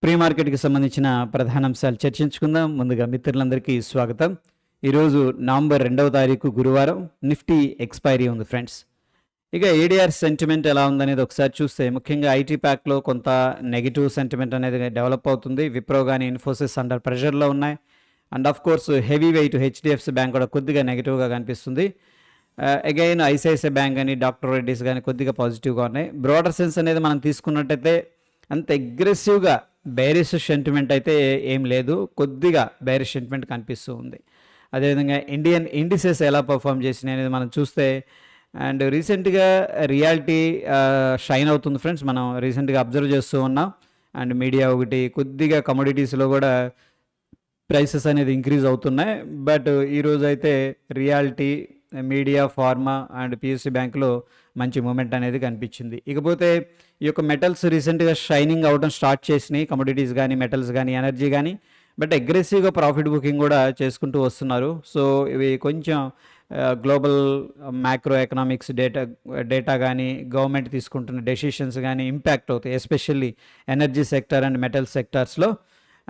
Pre మార్కెట్కి సంబంధించిన ప్రధాన అంశాలు చర్చించుకుందాం. ముందుగా మిత్రులందరికీ స్వాగతం. ఈరోజు నవంబర్ 2వ తారీఖు గురువారం. నిఫ్టీ ఎక్స్పైరీ ఉంది ఫ్రెండ్స్. ఇక ఏడీఆర్ సెంటిమెంట్ ఎలా ఉందనేది ఒకసారి చూస్తే ముఖ్యంగా ఐటీ ప్యాక్లో కొంత నెగిటివ్ సెంటిమెంట్ అనేది డెవలప్ అవుతుంది. విప్రో కానీ ఇన్ఫోసిస్ అండర్ ప్రెషర్లో ఉన్నాయి. And of course heavy weight HDFC bank కూడా కొద్దిగా నెగిటివ్గా కనిపిస్తుంది. అగైన్ ఐసిఐసిఐ బ్యాంక్ కానీ డాక్టర్ రెడ్డిస్ కానీ కొద్దిగా పాజిటివ్గా ఉన్నాయి. బ్రాడర్ సెన్స్ అనేది మనం తీసుకున్నట్టయితే అంత అగ్రెసివ్గా బేరిష్ సెంటిమెంట్ అయితే ఏం లేదు, కొద్దిగా బేరిష్ సెంటిమెంట్ కనిపిస్తూ ఉంది. అదేవిధంగా ఇండియన్ ఇండిసెస్ ఎలా పర్ఫామ్ చేసినాయి అనేది మనం చూస్తే అండ్ రీసెంట్గా రియాలిటీ షైన్ అవుతుంది ఫ్రెండ్స్. మనం రీసెంట్గా అబ్జర్వ్ చేస్తూ ఉన్నాం. అండ్ మీడియా ఒకటి కొద్దిగా కమోడిటీస్లో కూడా ప్రైసెస్ అనేది ఇంక్రీజ్ అవుతున్నాయి. బట్ ఈరోజు అయితే reality, media, pharma and PSC బ్యాంకులో మంచి మూమెంట్ అనేది కనిపించింది. ఇకపోతే ఈ యొక్క మెటల్స్ రీసెంట్గా షైనింగ్ అవడం స్టార్ట్ చేసినాయి, కమోడిటీస్ కానీ మెటల్స్ కానీ ఎనర్జీ కానీ. బట్ అగ్రెసివ్గా ప్రాఫిట్ బుకింగ్ కూడా చేసుకుంటూ వస్తున్నారు. సో ఇవి కొంచెం గ్లోబల్ మ్యాక్రో ఎకనామిక్స్ డేటా కానీ గవర్నమెంట్ తీసుకుంటున్న డెసిషన్స్ కానీ ఇంపాక్ట్ అవుతాయి, especially energy sector and metal సెక్టార్స్లో.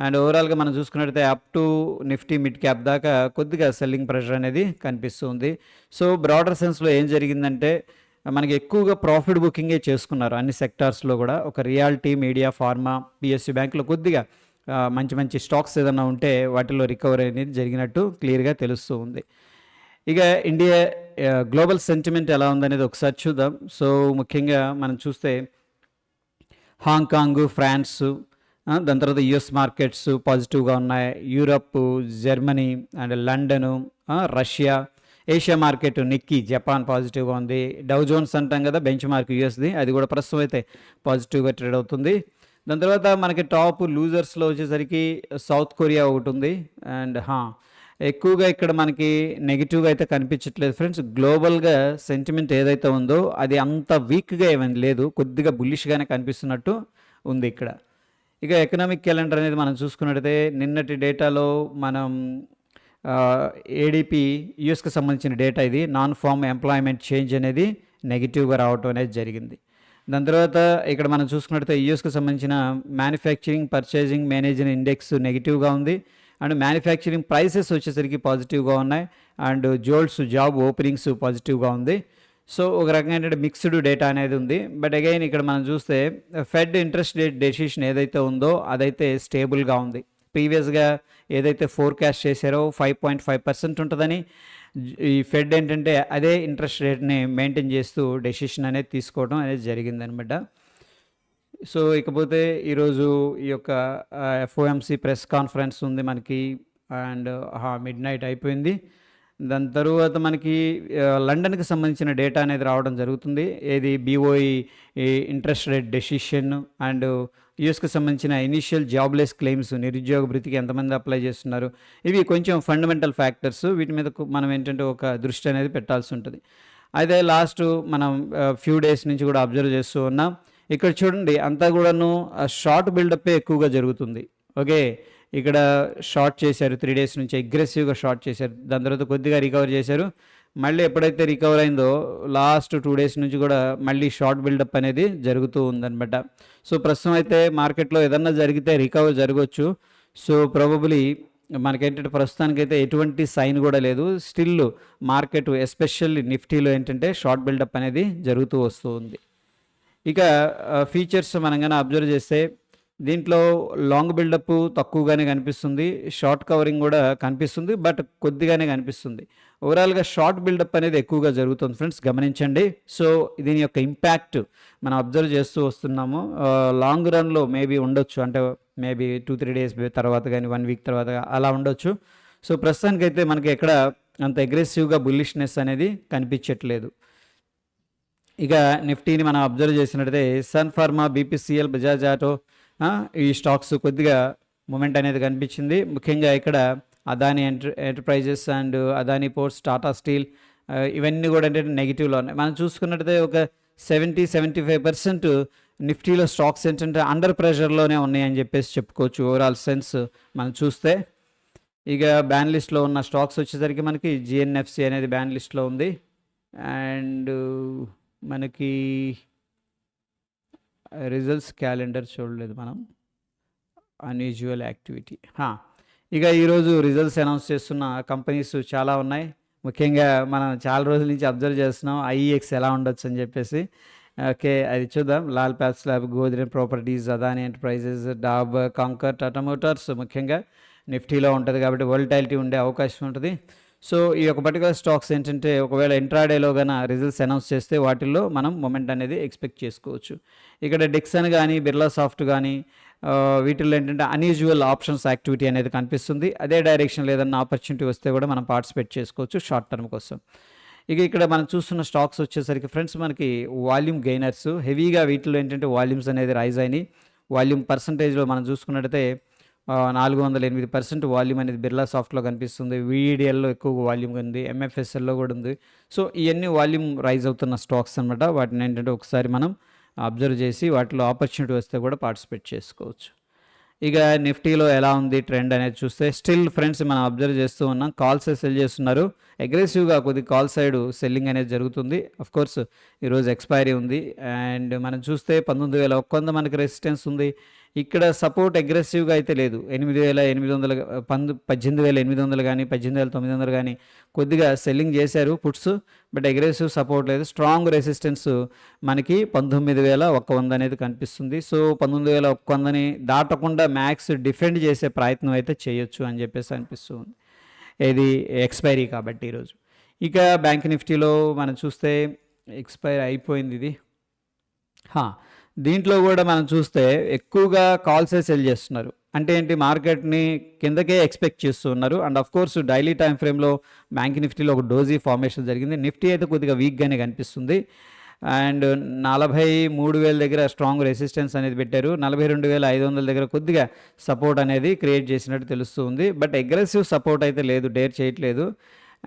అండ్ ఓవరాల్గా మనం చూసుకున్నట్టయితే up to Nifty mid cap దాకా కొద్దిగా సెల్లింగ్ ప్రెషర్ అనేది కనిపిస్తుంది. సో బ్రాడర్ సెన్స్లో ఏం జరిగిందంటే మనకి ఎక్కువగా ప్రాఫిట్ బుకింగే చేసుకున్నారు అన్ని సెక్టార్స్లో కూడా. ఒక రియాలిటీ, మీడియా, ఫార్మా, పిఎస్సి బ్యాంకులో కొద్దిగా మంచి మంచి స్టాక్స్ ఏదైనా ఉంటే వాటిలో రికవరీ అనేది జరిగినట్టు క్లియర్గా తెలుస్తూ ఉంది. ఇక ఇండియా గ్లోబల్ సెంటిమెంట్ ఎలా ఉందనేది ఒకసారి చూద్దాం. సో ముఖ్యంగా మనం చూస్తే హాంకాంగ్, ఫ్రాన్స్, దాని తర్వాత యుఎస్ మార్కెట్స్ పాజిటివ్గా ఉన్నాయి. Europe, Germany and London, Russia, Asia market Nikki, Japan పాజిటివ్గా ఉంది. డౌ జోన్స్ అంటాం కదా బెంచ్ మార్క్ యూఎస్ది, అది కూడా ప్రస్తుతం అయితే పాజిటివ్గా ట్రేడ్ అవుతుంది. దాని తర్వాత మనకి టాప్ లూజర్స్లో వచ్చేసరికి సౌత్ కొరియా ఒకటి ఉంది. అండ్ ఎక్కువగా ఇక్కడ మనకి నెగిటివ్గా అయితే కనిపించట్లేదు ఫ్రెండ్స్. గ్లోబల్గా సెంటిమెంట్ ఏదైతే ఉందో అది అంత వీక్గా ఏమైనా లేదు, కొద్దిగా బుల్లిష్గానే కనిపిస్తున్నట్టు ఉంది ఇక్కడ. ఇక ఎకనామిక్ క్యాలెండర్ అనేది మనం చూసుకున్నట్టయితే నిన్నటి డేటాలో మనం ఏడిపి యూఎస్కి సంబంధించిన డేటా, ఇది నాన్ ఫార్మ్ ఎంప్లాయ్మెంట్ చేంజ్ అనేది నెగిటివ్గా రావటం అనేది జరిగింది. దాని తర్వాత ఇక్కడ మనం చూసుకున్నట్టయితే యూఎస్కి సంబంధించిన మ్యానుఫ్యాక్చరింగ్ పర్చేజింగ్ మేనేజర్ ఇండెక్స్ నెగిటివ్గా ఉంది. అండ్ మ్యానుఫ్యాక్చరింగ్ ప్రైసెస్ వచ్చేసరికి పాజిటివ్గా ఉన్నాయి. అండ్ జోల్స్ జాబ్ ఓపెనింగ్స్ పాజిటివ్గా ఉంది. సో ఒక రకంగా ఏంటంటే మిక్స్డ్ డేటా అనేది ఉంది. బట్ అగైన్ ఇక్కడ మనం చూస్తే ఫెడ్ ఇంట్రెస్ట్ రేట్ డెసిషన్ ఏదైతే ఉందో అదైతే స్టేబుల్గా ఉంది. ప్రీవియస్గా ఏదైతే ఫోర్కాస్ట్ చేశారో 5.5% ఉంటుందని, ఈ ఫెడ్ ఏంటంటే అదే ఇంట్రెస్ట్ రేట్ని మెయింటైన్ చేస్తూ డెసిషన్ అనేది తీసుకోవడం అనేది జరిగిందనమాట. సో ఇకపోతే ఈరోజు ఈ యొక్క ఎఫ్ఓఎంసి ప్రెస్ కాన్ఫరెన్స్ ఉంది మనకి. అండ్ మిడ్ నైట్ అయిపోయింది. దాని తరువాత మనకి లండన్కి సంబంధించిన డేటా అనేది రావడం జరుగుతుంది. ఏది BOE interest rate decision and యూఎస్కి సంబంధించిన ఇనిషియల్ జాబ్లెస్ క్లెయిమ్స్, నిరుద్యోగ భృతికి ఎంతమంది అప్లై చేస్తున్నారు, ఇవి కొంచెం ఫండమెంటల్ ఫ్యాక్టర్స్. వీటి మీద మనం ఏంటంటే ఒక దృష్టి అనేది పెట్టాల్సి ఉంటుంది. అయితే లాస్ట్ మనం ఫ్యూ డేస్ నుంచి కూడా అబ్జర్వ్ చేస్తూ ఉన్నాం. ఇక్కడ చూడండి అంతా కూడాను షార్ట్ బిల్డప్పే ఎక్కువగా జరుగుతుంది. ఓకే, ఇక్కడ షార్ట్ చేశారు 3 డేస్ నుంచి, అగ్రెసివ్గా షార్ట్ చేశారు. దాని తర్వాత కొద్దిగా రికవర్ చేశారు. మళ్ళీ ఎప్పుడైతే రికవర్ అయిందో లాస్ట్ 2 డేస్ నుంచి కూడా మళ్ళీ షార్ట్ బిల్డప్ అనేది జరుగుతూ ఉందన్నమాట. సో ప్రస్తుతం అయితే మార్కెట్లో ఏదన్నా జరిగితే రికవర్ జరగవచ్చు. సో ప్రాబబ్లీ మనకేంటంటే ప్రస్తుతానికైతే ఎటువంటి సైన్ కూడా లేదు. స్టిల్ మార్కెట్ ఎస్పెషల్లీ నిఫ్టీలో ఏంటంటే షార్ట్ బిల్డప్ అనేది జరుగుతూ వస్తూ ఉంది. ఇక ఫీచర్స్ మనం కానీ అబ్జర్వ్ చేస్తే దీంట్లో లాంగ్ బిల్డప్ తక్కువగానే కనిపిస్తుంది, షార్ట్ కవరింగ్ కూడా కనిపిస్తుంది, బట్ కొద్దిగానే కనిపిస్తుంది. ఓవరాల్గా షార్ట్ బిల్డప్ అనేది ఎక్కువగా జరుగుతుంది ఫ్రెండ్స్, గమనించండి. సో దీని యొక్క ఇంపాక్ట్ మనం అబ్జర్వ్ చేస్తూ వస్తున్నాము. లాంగ్ రన్లో మేబీ ఉండొచ్చు, అంటే మేబీ 2-3 డేస్ తర్వాత కానీ 1 వీక్ తర్వాత అలా ఉండొచ్చు. సో ప్రస్తుతానికైతే మనకి ఎక్కడ అంత అగ్రెసివ్గా బుల్లిష్నెస్ అనేది కనిపించట్లేదు. ఇక నిఫ్టీని మనం అబ్జర్వ్ చేసినట్టయితే Sun Pharma, BPCL, Bajaj Auto, ఈ స్టాక్స్ కొద్దిగా మూమెంట్ అనేది కనిపించింది. ముఖ్యంగా ఇక్కడ Adani Enterprises and Adani Ports, Tata Steel, ఇవన్నీ కూడా అంటే నెగిటివ్లో ఉన్నాయి. మనం చూసుకున్నట్టయితే ఒక 70-75% నిఫ్టీలో స్టాక్స్ ఏంటంటే అండర్ ప్రెషర్లోనే ఉన్నాయని చెప్పేసి చెప్పుకోవచ్చు ఓవరాల్ సెన్స్ మనం చూస్తే. ఇక బ్యాన్ లిస్ట్లో ఉన్న స్టాక్స్ వచ్చేసరికి మనకి జిఎన్ఎఫ్సి అనేది బ్యాన్ లిస్ట్లో ఉంది. అండ్ మనకి రిజల్ట్స్ క్యాలెండర్ చూడలేదు మనం. Unusual activity. ఇక ఈరోజు రిజల్ట్స్ అనౌన్స్ చేస్తున్న కంపెనీస్ చాలా ఉన్నాయి. ముఖ్యంగా మనం చాలా రోజుల నుంచి అబ్జర్వ్ చేస్తున్నాం ఐఈఎక్స్ ఎలా ఉండొచ్చు అని చెప్పేసి. ఓకే, అది చూద్దాం. Lal Paths Lab, Godrej Properties, Adani Enterprises, Dabur, Concor, Tata Motors ముఖ్యంగా నిఫ్టీలో ఉంటుంది కాబట్టి వోల్టాలిటీ ఉండే అవకాశం ఉంటుంది. సో ఈ యొక్క పర్టికులర్ స్టాక్స్ ఏంటంటే ఒకవేళ ఇంట్రాడేలో కన్నా రిజల్ట్స్ అనౌన్స్ చేస్తే వాటిల్లో మనం మొమెంట్ అనేది ఎక్స్పెక్ట్ చేసుకోవచ్చు. ఇక్కడ డిక్సన్ కానీ, బిర్లా సాఫ్ట్ కానీ వీటిల్లో ఏంటంటే అన్యూజువల్ ఆప్షన్స్ యాక్టివిటీ అనేది కనిపిస్తుంది. అదే డైరెక్షన్ లేదన్న ఆపర్చునిటీ వస్తే కూడా మనం పార్టిసిపేట్ చేసుకోవచ్చు షార్ట్ టర్మ్ కోసం. ఇక్కడ మనం చూస్తున్న స్టాక్స్ వచ్చేసరికి ఫ్రెండ్స్ మనకి వాల్యూమ్ గెయినర్స్ హెవీగా వీటిలో ఏంటంటే వాల్యూమ్స్ అనేది రైజ్ అయినాయి. వాల్యూమ్ పర్సంటేజ్లో మనం చూసుకున్నట్టయితే 408% వాల్యూమ్ అనేది బిర్లా సాఫ్ట్లో కనిపిస్తుంది. వీడిఎల్లో ఎక్కువ వాల్యూమ్ ఉంది, ఎంఎఫ్ఎస్ఎల్లో కూడా ఉంది. సో ఇవన్నీ వాల్యూమ్ రైజ్ అవుతున్న స్టాక్స్ అనమాట. వాటిని ఏంటంటే ఒకసారి మనం అబ్జర్వ్ చేసి వాటిలో ఆపర్చునిటీ వస్తే కూడా పార్టిసిపేట్ చేసుకోవచ్చు. ఇక నిఫ్టీలో ఎలా ఉంది ట్రెండ్ అనేది చూస్తే స్టిల్ ఫ్రెండ్స్ మనం అబ్జర్వ్ చేస్తూ ఉన్నాం, కాల్స్ సెల్ చేస్తున్నారు. అగ్రెసివ్గా కొద్ది కాల్ సైడ్ సెల్లింగ్ అనేది జరుగుతుంది. కోర్స్ ఈరోజు ఎక్స్పైరీ ఉంది. అండ్ మనం చూస్తే 19,100 మనకి రెసిస్టెన్స్ ఉంది. ఇక్కడ సపోర్ట్ అగ్రెసివ్గా అయితే లేదు. 8,800 18,800 కానీ 18,900 కానీ కొద్దిగా సెల్లింగ్ చేశారు పుట్స్, బట్ అగ్రెసివ్ సపోర్ట్ లేదు. స్ట్రాంగ్ రెసిస్టెన్స్ మనకి 19,100 అనేది కనిపిస్తుంది. సో 19,100ని దాటకుండా మ్యాక్స్ డిఫెండ్ చేసే ప్రయత్నం అయితే చేయొచ్చు అని చెప్పేసి అనిపిస్తుంది. ఇది ఎక్స్పైరీ కాబట్టి ఈరోజు. ఇక బ్యాంక్ నిఫ్టీలో మనం చూస్తే ఎక్స్పైరీ అయిపోయింది ఇది. దీంట్లో కూడా మనం చూస్తే ఎక్కువగా కాల్సే సెల్ చేస్తున్నారు. అంటే ఏంటి, మార్కెట్ని కిందకే ఎక్స్పెక్ట్ చేస్తున్నారు. And of course daily time ఫ్రేమ్లో బ్యాంక్ నిఫ్టీలో ఒక డోజీ ఫార్మేషన్ జరిగింది. నిఫ్టీ అయితే కొద్దిగా వీక్గానే కనిపిస్తుంది. అండ్ 43,000 దగ్గర స్ట్రాంగ్ రెసిస్టెన్స్ అనేది పెట్టారు. 42,500 దగ్గర కొద్దిగా సపోర్ట్ అనేది క్రియేట్ చేసినట్టు తెలుస్తుంది. బట్ అగ్రెసివ్ సపోర్ట్ అయితే లేదు, డేర్ చేయట్లేదు.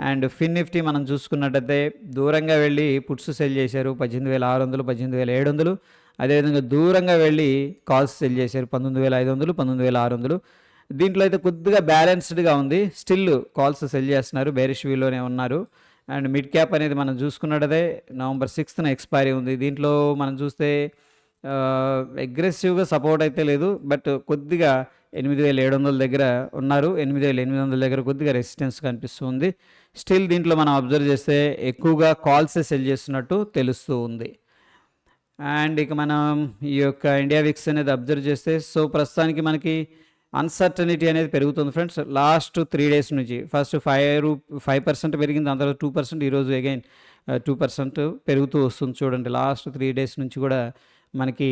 అండ్ ఫిన్ నిఫ్టీ మనం చూసుకున్నట్టయితే దూరంగా వెళ్ళి పుట్స్ సెల్ చేశారు 18,600, 18,700. అదేవిధంగా దూరంగా వెళ్ళి కాల్స్ సెల్ చేశారు 19,500, 19,600. దీంట్లో అయితే కొద్దిగా బ్యాలెన్స్డ్గా ఉంది. స్టిల్ కాల్స్ సెల్ చేస్తున్నారు, బేరిష్ వ్యూలోనే ఉన్నారు. అండ్ మిడ్ క్యాప్ అనేది మనం చూసుకున్నట్టయితే November 6th ఎక్స్పైరీ ఉంది. దీంట్లో మనం చూస్తే అగ్రెసివ్గా సపోర్ట్ అయితే లేదు, బట్ కొద్దిగా 8,700 దగ్గర ఉన్నారు. 8,800 దగ్గర కొద్దిగా రెసిస్టెన్స్ కనిపిస్తుంది. స్టిల్ దీంట్లో మనం అబ్జర్వ్ చేస్తే ఎక్కువగా కాల్సే సెల్ చేస్తున్నట్టు తెలుస్తూ ఉంది. అండ్ ఇక మనం ఈ యొక్క ఇండియా విక్స్ అనేది అబ్జర్వ్ చేస్తే సో ప్రస్తుతానికి మనకి అన్సర్టనిటీ అనేది పెరుగుతుంది ఫ్రెండ్స్. లాస్ట్ 3 days నుంచి ఫస్ట్ 5% పెరిగింది, దాని తర్వాత 2%, ఈరోజు అగైన్ 2% పెరుగుతూ వస్తుంది. చూడండి, లాస్ట్ 3 days నుంచి కూడా మనకి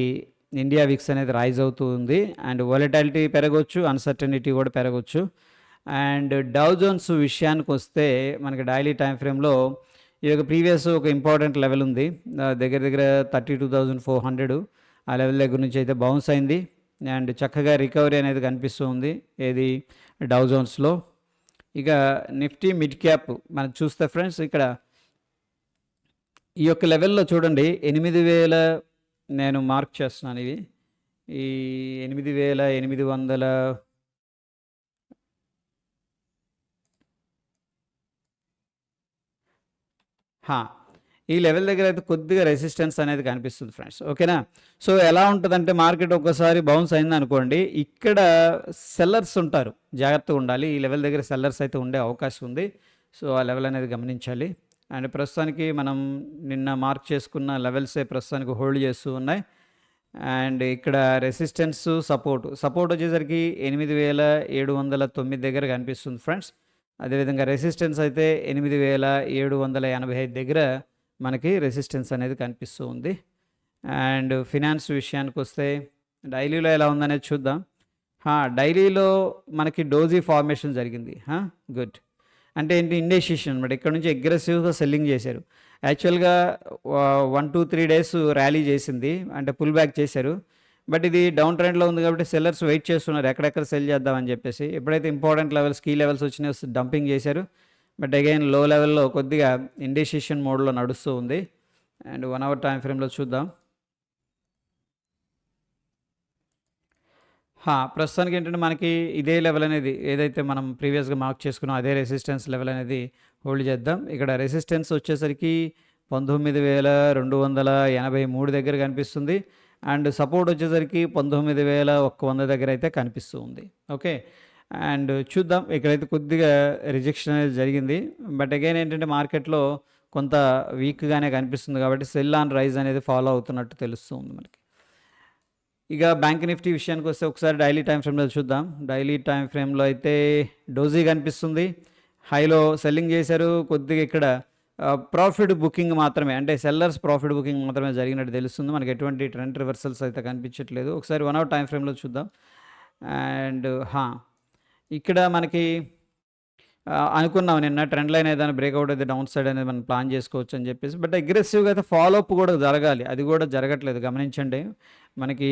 ఇండియా విక్స్ అనేది రైజ్ అవుతూ ఉంది. అండ్ వాలటాలిటీ పెరగవచ్చు, అన్సర్టనిటీ కూడా పెరగవచ్చు. అండ్ డౌ జోన్స్ విషయానికి వస్తే మనకి డైలీ టైం ఫ్రేమ్లో ఈ యొక్క ప్రీవియస్ ఒక ఇంపార్టెంట్ లెవెల్ ఉంది, దగ్గర దగ్గర 32,400. ఆ లెవెల్ దగ్గర నుంచి అయితే బౌన్స్ అయింది. అండ్ చక్కగా రికవరీ అనేది కనిపిస్తూ ఉంది ఏది డౌ జోన్స్లో. ఇక నిఫ్టీ మిడ్ క్యాప్ మనం చూస్తే ఫ్రెండ్స్ ఇక్కడ ఈ యొక్క లెవెల్లో చూడండి 8,000 నేను మార్క్ చేస్తున్నాను. ఇవి ఈ 8,800 ఈ లెవెల్ దగ్గర అయితే కొద్దిగా రెసిస్టెన్స్ అనేది కనిపిస్తుంది ఫ్రెండ్స్. ఓకేనా. సో ఎలా ఉంటుందంటే మార్కెట్ ఒక్కసారి బౌన్స్ అయింది అనుకోండి, ఇక్కడ సెల్లర్స్ ఉంటారు, జాగ్రత్తగా ఉండాలి. ఈ లెవెల్ దగ్గర సెల్లర్స్ అయితే ఉండే అవకాశం ఉంది. సో ఆ లెవెల్ అనేది గమనించాలి. అండ్ ప్రస్తుతానికి మనం నిన్న మార్క్ చేసుకున్న లెవెల్సే ప్రస్తుతానికి హోల్డ్ చేస్తూ ఉన్నాయి. అండ్ ఇక్కడ రెసిస్టెన్స్ సపోర్ట్ వచ్చేసరికి 8,709 దగ్గర కనిపిస్తుంది ఫ్రెండ్స్. అదేవిధంగా రెసిస్టెన్స్ అయితే 8,785 దగ్గర మనకి రెసిస్టెన్స్ అనేది కనిపిస్తూ ఉంది. అండ్ ఫినాన్స్ విషయానికి వస్తే డైలీలో ఎలా ఉందనేది చూద్దాం. డైలీలో మనకి డోజీ ఫార్మేషన్ జరిగింది. గుడ్. అంటే ఏంటి, ఇండెసిషన్ అనమాట. ఇక్కడ నుంచి అగ్రెసివ్గా సెల్లింగ్ చేశారు. యాక్చువల్గా 1-2-3 days ర్యాలీ చేసింది, అంటే పుల్ బ్యాక్ చేశారు. బట్ ఇది డౌన్ ట్రెండ్లో ఉంది కాబట్టి సెల్లర్స్ వెయిట్ చేస్తున్నారు ఎక్కడెక్కడ సెల్ చేద్దామని చెప్పేసి. ఎప్పుడైతే ఇంపార్టెంట్ లెవెల్స్, కీ లెవెల్స్ వచ్చినాయో డంపింగ్ చేశారు. బట్ అగైన్ లో లెవెల్లో కొద్దిగా ఇండెసిషన్ మోడ్లో నడుస్తూ ఉంది. అండ్ 1 hour టైం ఫ్రేమ్లో చూద్దాం. ప్రస్తుతానికి ఏంటంటే మనకి ఇదే లెవెల్ అనేది ఏదైతే మనం ప్రీవియస్గా మార్క్ చేసుకున్నాం అదే రెసిస్టెన్స్ లెవెల్ అనేది హోల్డ్ చేద్దాం. ఇక్కడ రెసిస్టెన్స్ వచ్చేసరికి 19,283 దగ్గర కనిపిస్తుంది. అండ్ సపోర్ట్ వచ్చేసరికి 19,100 దగ్గర అయితే కనిపిస్తూ ఉంది. ఓకే, అండ్ చూద్దాం. ఇక్కడైతే కొద్దిగా రిజెక్షన్ అనేది జరిగింది, బట్ అగైన్ ఏంటంటే మార్కెట్లో కొంత వీక్గానే కనిపిస్తుంది కాబట్టి సెల్ ఆన్ రైజ్ అనేది ఫాలో అవుతున్నట్టు తెలుస్తుంది మనకి. ఇక బ్యాంక్ నిఫ్టీ విషయానికి వస్తే ఒకసారి డైలీ టైం ఫ్రేమ్లో చూద్దాం. డైలీ టైం ఫ్రేమ్లో అయితే డోజీ కనిపిస్తుంది, హైలో సెల్లింగ్ చేశారు. కొద్దిగా ఇక్కడ ప్రాఫిట్ బుకింగ్ మాత్రమే, అంటే సెల్లర్స్ ప్రాఫిట్ బుకింగ్ మాత్రమే జరిగినట్టు తెలుస్తుంది. మనకి ఎటువంటి ట్రెండ్ రివర్సల్స్ అయితే కనిపించట్లేదు. ఒకసారి 1 అవర్ టైం ఫ్రేమ్లో చూద్దాం. అండ్ ఇక్కడ మనకి అనుకున్నాం నిన్న ట్రెండ్ లైన్ ఏదైనా బ్రేక్అవుట్ అయితే డౌన్ సైడ్ అనేది మనం ప్లాన్ చేసుకోవచ్చు అని చెప్పేసి, బట్ అగ్రెసివ్గా అయితే ఫాలో అప్ కూడా జరగాలి, అది కూడా జరగట్లేదు. గమనించండి, మనకి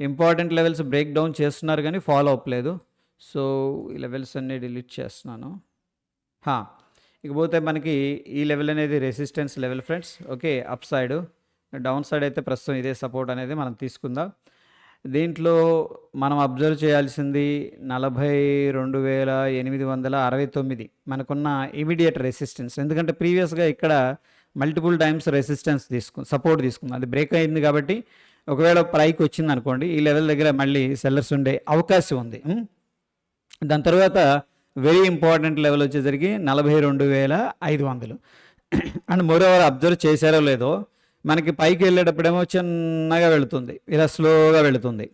ఇంపార్టెంట్ లెవెల్స్ బ్రేక్ డౌన్ చేస్తున్నారు కానీ ఫాలో అప్ లేదు. సో ఈ లెవెల్స్ అన్నీ డిలీట్ చేస్తున్నాను. ఇకపోతే మనకి ఈ లెవెల్ అనేది resistance level friends. Okay, up side, down side అయితే ప్రస్తుతం ఇదే సపోర్ట్ అనేది మనం తీసుకుందాం. దీంట్లో మనం అబ్జర్వ్ చేయాల్సింది 42,869 మనకున్న ఇమీడియట్ రెసిస్టెన్స్. ఎందుకంటే ప్రీవియస్గా ఇక్కడ మల్టిపుల్ టైమ్స్ రెసిస్టెన్స్ సపోర్ట్ తీసుకుందాం, అది బ్రేక్ అయింది కాబట్టి ఒకవేళ పైకి వచ్చింది అనుకోండి, ఈ లెవెల్ దగ్గర మళ్ళీ సెల్లర్స్ ఉండే అవకాశం ఉంది. దాని తర్వాత వెరీ ఇంపార్టెంట్ లెవెల్ వచ్చేసరికి 42,500. అండ్ మోరోవర్ అబ్జర్వ్ చేశారో లేదో, మనకి పైకి వెళ్ళేటప్పుడేమో చిన్నగా వెళుతుంది, ఇలా స్లోగా వెళుతుంది,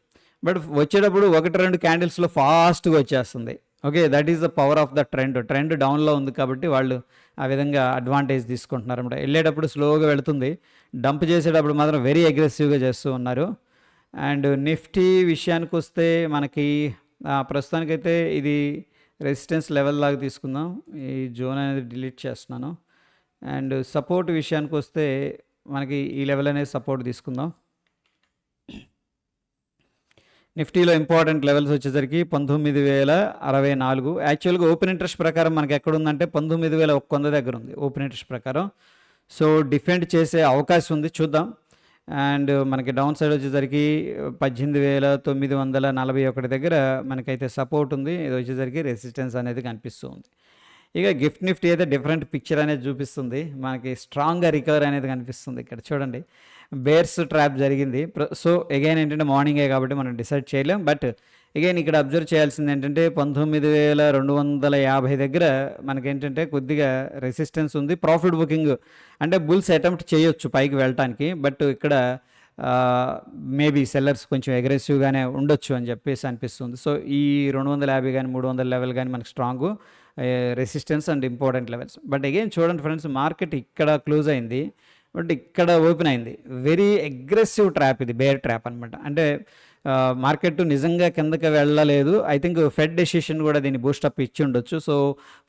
బట్ వచ్చేటప్పుడు 1-2 క్యాండిల్స్లో ఫాస్ట్గా వచ్చేస్తుంది. Okay, that is the power of the trend డౌన్లో ఉంది కాబట్టి వాళ్ళు ఆ విధంగా అడ్వాంటేజ్ తీసుకుంటున్నారు అన్నమాట. వెళ్ళేటప్పుడు స్లోగా వెళుతుంది, డంప్ చేసేటప్పుడు మాత్రం వెరీ అగ్రెసివ్గా చేస్తూ ఉన్నారు. అండ్ నిఫ్టీ విషయానికి వస్తే మనకి ప్రస్తుతానికైతే ఇది రెసిస్టెన్స్ లెవెల్ లాగా తీసుకుందాం. ఈ జోన్ అనేది డిలీట్ చేస్తున్నాను. అండ్ సపోర్ట్ విషయానికి వస్తే మనకి ఈ లెవెల్ అనేది సపోర్ట్ తీసుకుందాం. నిఫ్టీలో ఇంపార్టెంట్ లెవెల్స్ వచ్చేసరికి 19,064. యాక్చువల్గా ఓపెన్ ఇంట్రెస్ట్ ప్రకారం మనకి ఎక్కడ ఉందంటే 19,100 దగ్గర ఉంది ఓపెన్ ఇంట్రెస్ట్ ప్రకారం. సో డిఫెండ్ చేసే అవకాశం ఉంది, చూద్దాం. అండ్ మనకి డౌన్ సైడ్ వచ్చేసరికి 18,941 దగ్గర మనకైతే సపోర్ట్ ఉంది, ఇది వచ్చేసరికి రెసిస్టెన్స్ అనేది కనిపిస్తుంది. ఇక గిఫ్ట్ నిఫ్టీ అయితే డిఫరెంట్ పిక్చర్ అనేది చూపిస్తుంది, మనకి స్ట్రాంగ్గా రికవర్ అనేది కనిపిస్తుంది. ఇక్కడ చూడండి, బేర్స్ ట్రాప్ జరిగింది. సో అగైన్ ఏంటంటే మార్నింగే కాబట్టి మనం డిసైడ్ చేయలేం, బట్ అగైన్ ఇక్కడ అబ్జర్వ్ చేయాల్సింది ఏంటంటే 19,250 దగ్గర మనకేంటంటే కొద్దిగా రెసిస్టెన్స్ ఉంది. ప్రాఫిట్ బుకింగ్ అంటే బుల్స్ అటెంప్ట్ చేయొచ్చు పైకి వెళ్ళటానికి, బట్ ఇక్కడ మేబీ సెల్లర్స్ కొంచెం అగ్రెసివ్గానే ఉండొచ్చు అని చెప్పేసి అనిపిస్తుంది. సో ఈ 250 కానీ 300 లెవెల్ కానీ మనకి strong resistance and important levels. But again చూడండి ఫ్రెండ్స్, మార్కెట్ ఇక్కడ క్లోజ్ అయింది, బట్ ఇక్కడ ఓపెన్ అయింది. వెరీ అగ్రెసివ్ ట్రాప్, ఇది బేర్ ట్రాప్ అనమాట. అంటే మార్కెట్ నిజంగా కిందకి వెళ్ళలేదు. ఐ థింక్ ఫెడ్ డెసిషన్ కూడా దీన్ని బూస్టప్ ఇచ్చి ఉండొచ్చు. సో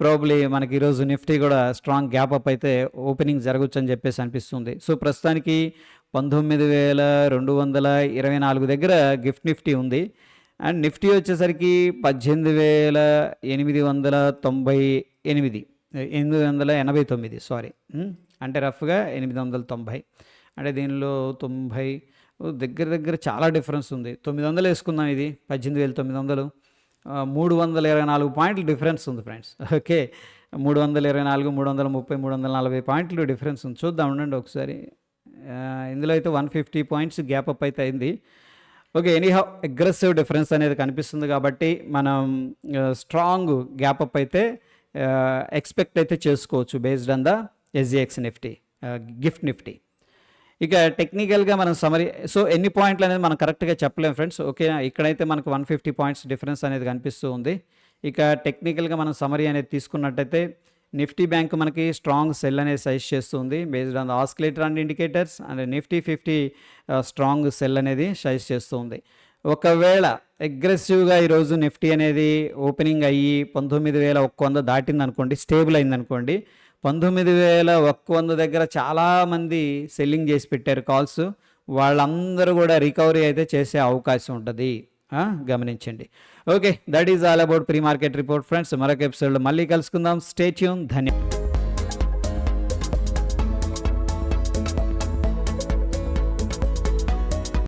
ప్రాబబ్లీ మనకి ఈరోజు నిఫ్టీ కూడా స్ట్రాంగ్ గ్యాప్ అప్ అయితే ఓపెనింగ్ జరగచ్చు అని చెప్పేసి అనిపిస్తుంది. సో ప్రస్తుతానికి 19,224 దగ్గర గిఫ్ట్ నిఫ్టీ ఉంది. అండ్ నిఫ్టీ వచ్చేసరికి 18,899 సారీ, అంటే రఫ్గా 890. అంటే దీనిలో 90 దగ్గర చాలా డిఫరెన్స్ ఉంది. 900 వేసుకుందాం, ఇది 18,900, 324 పాయింట్లు డిఫరెన్స్ ఉంది ఫ్రెండ్స్. ఓకే, 324, 330, 340 పాయింట్లు డిఫరెన్స్ ఉంది. చూద్దాం ఉండండి ఒకసారి. ఇందులో అయితే 150 పాయింట్స్ గ్యాప్ అప్ అయితే అయింది. ఓకే, ఎనీహౌ అగ్రెసివ్ డిఫరెన్స్ అనేది కనిపిస్తుంది కాబట్టి మనం స్ట్రాంగ్ గ్యాప్ అప్ అయితే ఎక్స్పెక్ట్ అయితే చేసుకోవచ్చు based on the SGX Nifty, gift Nifty. ఇక టెక్నికల్గా మనం సమరీ, సో ఎన్ని పాయింట్లు అనేది మనం కరెక్ట్గా చెప్పలేము ఫ్రెండ్స్. ఓకే, ఇక్కడైతే మనకు 150 పాయింట్స్ డిఫరెన్స్ అనేది కనిపిస్తూ ఉంది. ఇక టెక్నికల్గా మనం సమరీ అనేది తీసుకున్నట్టయితే నిఫ్టీ బ్యాంక్ మనకి స్ట్రాంగ్ సెల్ అనేది సజెస్ట్ చేస్తుంది based on the oscillator and indicators. And Nifty 50 strong cell అనేది సజెస్ట్ చేస్తుంది. ఒకవేళ అగ్రెసివ్గా ఈరోజు నిఫ్టీ అనేది ఓపెనింగ్ అయ్యి 19,100 దాటింది అనుకోండి, స్టేబుల్ అయింది అనుకోండి, 19,100 దగ్గర చాలామంది సెల్లింగ్ చేసి పెట్టారు కాల్స్, వాళ్ళందరూ కూడా రికవరీ అయితే చేసే అవకాశం ఉంటుంది, గమనించండి. Okay, that is all about pre market report friends. మరొక ఎపిసోడ్లో మళ్ళీ కలుసుకుందాం. Stay tune. ధన్యవాదాలు.